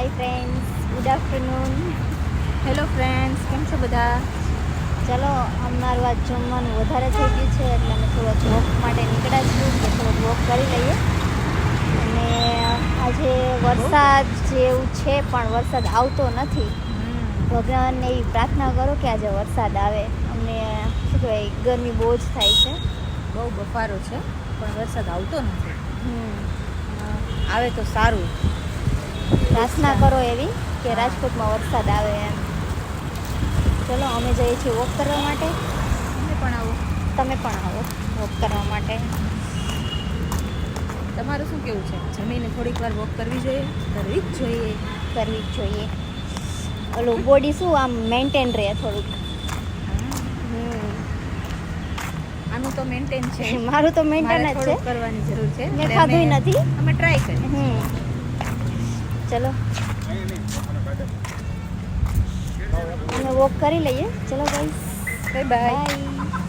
હાય friends, good afternoon. Hello friends, કેમ છો બધા? ચલો, અમારું આજ જમવાનું વધારે થઈ ગયું છે એટલે અમે થોડોક વોક માટે નીકળ્યા છીએ કે થોડોક વોક કરી લઈએ. અને આજે વરસાદ જેવું છે પણ વરસાદ આવતો નથી. ભગવાનને એવી પ્રાર્થના કરો કે આજે વરસાદ આવે. અમને શું કહેવાય, ગરમી બહુ જ થાય છે. બહુ બફારો છે પણ વરસાદ આવતો નથી. આવે તો સારું. પ્રાર્થના કરો એવી કે રાજકોટમાં વરસાદ આવે એમ. ચલો, અમે જઈએ છીએ વોક કરવા માટે. તમે પણ આવો. તમે પણ આવો વોક કરવા માટે. તમારું શું કેવું છે? જમીને થોડીક વાર વોક કરવી જોઈએ? કરવી જ જોઈએ. કરવી જ જોઈએ. ઓલું બોડી શું આમ મેન્ટેન રહે થોડુંક. આનું તો મેન્ટેન છે. મારું તો મેન્ટેન જ છે. થોડુંક કરવાની જરૂર છે. મેં ખાધું નથી. અમે ટ્રાય કરીએ. ચલો, અમે વોક કરી લઈએ. ચલો ગાઈસ, બાય બાય. બાય.